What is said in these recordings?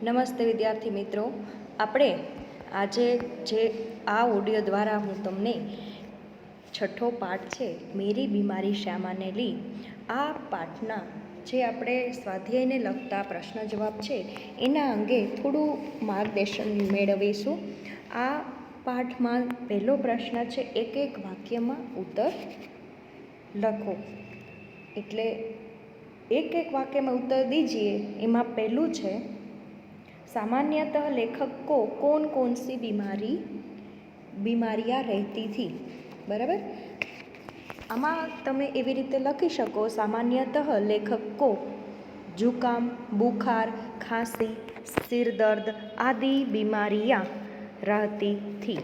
નમસ્તે વિદ્યાર્થી મિત્રો, આપણે આજે જે આ ઓડિયો દ્વારા હું તમને છઠ્ઠો પાઠ છે મેરી બીમારી શ્યામાને લી, આ પાઠના જે આપણે સ્વાધ્યાયને લગતા પ્રશ્ન જવાબ છે એના અંગે થોડું માર્ગદર્શન મેળવીશું. આ પાઠમાં પહેલો પ્રશ્ન છે, એક એક વાક્યમાં ઉત્તર લખો. એટલે एक एक वाक्य में उत्तर दीजिए. एमा पहलू है, सामान्यतः लेखक को कौन कौन सी बीमारियाँ रहती थी. बराबर, आमा तमे एवी रीते लखी शको, सामान्यतः लेखक को जुकाम, बुखार, खांसी, सिर दर्द आदि बीमारियाँ रहती थी.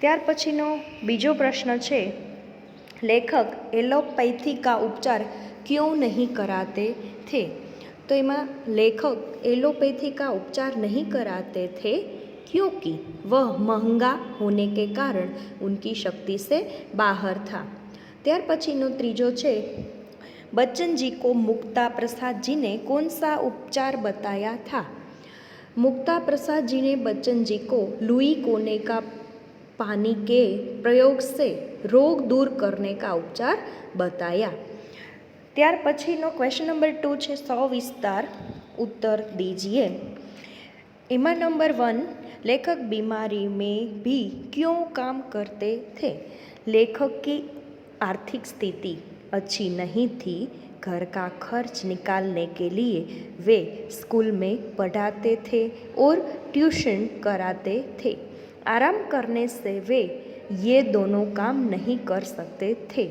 त्यार पछीनो बीजो प्रश्न है, लेखक एलोपैथी का उपचार क्यों नहीं कराते थे. तो एमा लेखक एलोपैथी का उपचार नहीं कराते थे क्योंकि वह महंगा होने के कारण उनकी शक्ति से बाहर था. त्यार पछीनो त्रीजो छे, बच्चन जी को मुक्ता प्रसाद जी ने कौन सा उपचार बताया था. मुक्ता प्रसाद जी ने बच्चन जी को लुई कोने का पानी के प्रयोग से रोग दूर करने का उपचार बताया. त्यार पछीनो क्वेश्चन नंबर 2 है, सविस्तार उत्तर दीजिए. एमा नंबर 1, लेखक बीमारी में भी क्यों काम करते थे. लेखक की आर्थिक स्थिति अच्छी नहीं थी. घर का खर्च निकालने के लिए वे स्कूल में पढ़ाते थे और ट्यूशन कराते थे. आराम करने से वे ये दोनों काम नहीं कर सकते थे.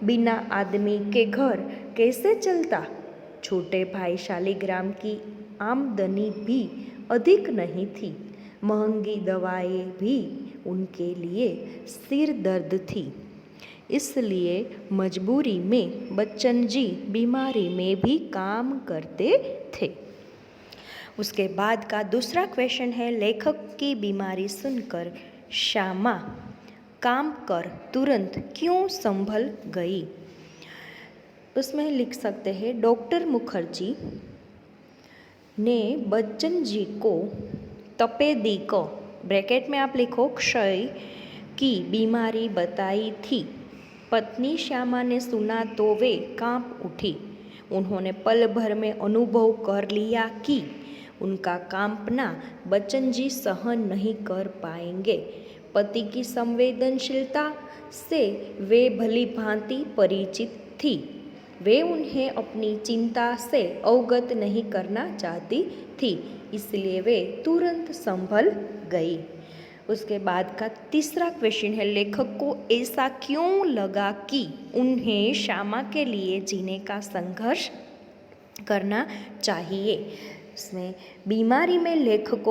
बिना आदमी के घर कैसे चलता. छोटे भाई शालिग्राम की आमदनी भी अधिक नहीं थी. महंगी दवाएं भी उनके लिए सिर दर्द थी. इसलिए मजबूरी में बच्चन जी बीमारी में भी काम करते थे. उसके बाद का दूसरा क्वेश्चन है, लेखक की बीमारी सुनकर श्यामा काम कर तुरंत क्यों संभल गई. उसमें लिख सकते हैं, डॉक्टर मुखर्जी ने बच्चन जी को तपेदिक, ब्रैकेट में आप लिखो क्षय की बीमारी बताई थी. पत्नी श्यामा ने सुना तो वे कांप उठी. उन्होंने पल भर में अनुभव कर लिया कि उनका कांपना बच्चन जी सहन नहीं कर पाएंगे. पति की संवेदनशीलता से वे भली भांति परिचित थी. वे उन्हें अपनी चिंता से अवगत नहीं करना चाहती थी, इसलिए वे तुरंत संभल गई. उसके बाद का तीसरा क्वेश्चन है, लेखक को ऐसा क्यों लगा कि उन्हें श्यामा के लिए जीने का संघर्ष करना चाहिए. इसमें बीमारी में लेखक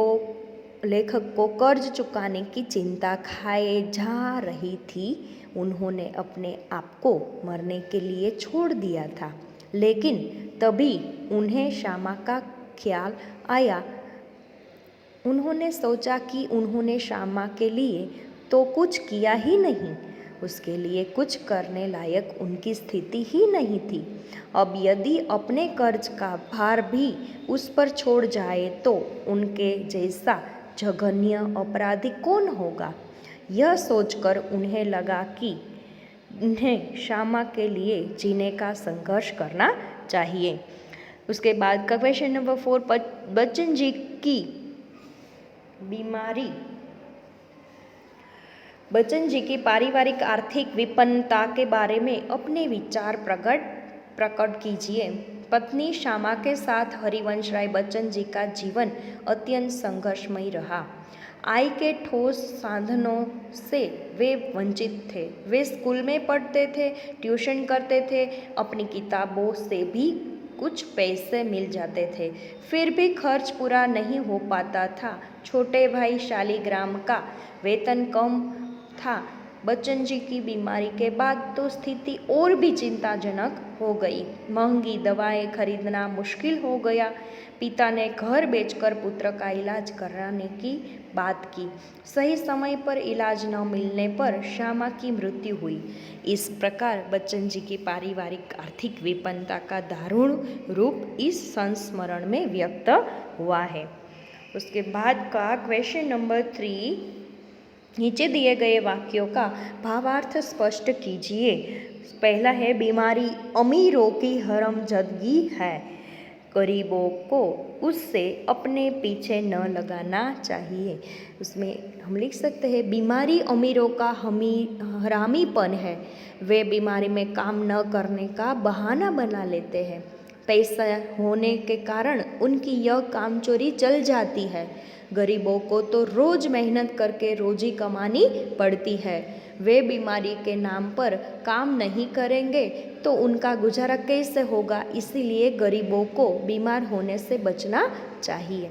को कर्ज चुकाने की चिंता खाए जा रही थी. उन्होंने अपने आप को मरने के लिए छोड़ दिया था, लेकिन तभी उन्हें श्यामा का ख्याल आया. उन्होंने सोचा कि उन्होंने श्यामा के लिए तो कुछ किया ही नहीं, उसके लिए कुछ करने लायक उनकी स्थिति ही नहीं थी. अब यदि अपने कर्ज का भार भी उस पर छोड़ जाए तो उनके जैसा जघन्य अपराधी कौन होगा. यह सोचकर उन्हें लगा कि उन्हें श्यामा के लिए जीने का संघर्ष करना चाहिए. उसके बाद का क्वेश्चन नंबर 4, बच्चन जी की बीमारी, बच्चन जी की पारिवारिक आर्थिक विपन्नता के बारे में अपने विचार प्रकट कीजिए. पत्नी श्यामा के साथ हरिवंश राय बच्चन जी का जीवन अत्यंत संघर्षमय रहा. आय के ठोस साधनों से वे वंचित थे. वे स्कूल में पढ़ते थे, ट्यूशन करते थे, अपनी किताबों से भी कुछ पैसे मिल जाते थे, फिर भी खर्च पूरा नहीं हो पाता था. छोटे भाई शालिग्राम का वेतन कम था. बच्चन जी की बीमारी के बाद तो स्थिति और भी चिंताजनक हो गई. महंगी दवाएं खरीदना मुश्किल हो गया. पिता ने घर बेचकर पुत्र का इलाज कराने की बात की. सही समय पर इलाज न मिलने पर श्यामा की मृत्यु हुई. इस प्रकार बच्चन जी की पारिवारिक आर्थिक विपन्नता का दारुण रूप इस संस्मरण में व्यक्त हुआ है। उसके बाद का क्वेश्चन नंबर 3, नीचे दिए गए वाक्यों का भावार्थ स्पष्ट कीजिए। पहला है बीमारी अमीरों की हरमजदगी है, गरीबों को उससे अपने पीछे न लगाना चाहिए। उसमें हम लिख सकते हैं बीमारी अमीरों का हरामीपन है, वे बीमारी में काम न करने का बहाना बना लेते हैं। पैसा होने के कारण उनकी यह कामचोरी चल जाती है। गरीबों को तो रोज़ मेहनत करके रोजी कमानी पड़ती है, वे बीमारी के नाम पर काम नहीं करेंगे तो उनका गुजारा कैसे होगा, इसीलिए गरीबों को बीमार होने से बचना चाहिए।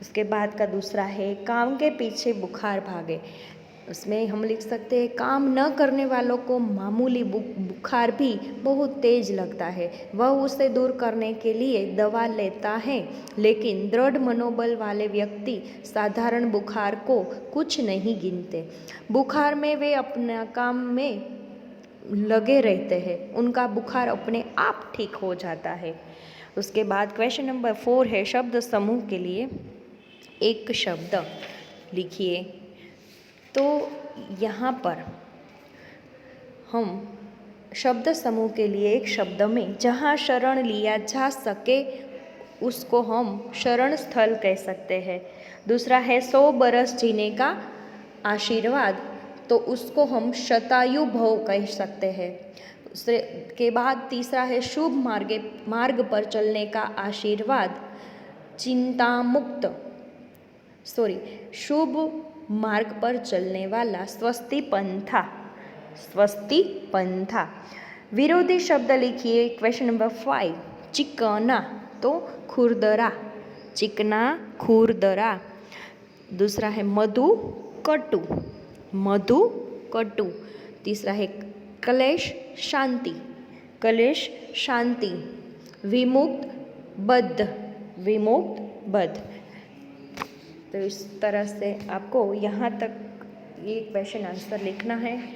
उसके बाद का दूसरा है काम के पीछे बुखार भागे। उसमें हम लिख सकते हैं काम न करने वालों को मामूली बुखार भी बहुत तेज लगता है, वह उसे दूर करने के लिए दवा लेता है, लेकिन दृढ़ मनोबल वाले व्यक्ति साधारण बुखार को कुछ नहीं गिनते। बुखार में वे अपना काम में लगे रहते हैं, उनका बुखार अपने आप ठीक हो जाता है। उसके बाद क्वेश्चन नंबर 4 है शब्द समूह के लिए एक शब्द लिखिए। तो यहाँ पर हम शब्द समूह के लिए एक शब्द में जहाँ शरण लिया जा सके उसको हम शरण स्थल कह सकते हैं। दूसरा है 100 बरस जीने का आशीर्वाद, तो उसको हम शतायु भव कह सकते हैं। उसके के बाद तीसरा है शुभ मार्ग पर चलने का आशीर्वाद, शुभ मार्ग पर चलने वाला स्वस्ति पंथा। विरोधी शब्द लिखिए। क्वेश्चन नंबर 5 चिकना, तो खुरदरा, चिकना खुरदरा। दूसरा है मधु कटु। तीसरा है कलेश शांति। विमुक्त बद्ध। तो इस तरह से आपको यहाँ तक ये क्वेश्चन आंसर लिखना है।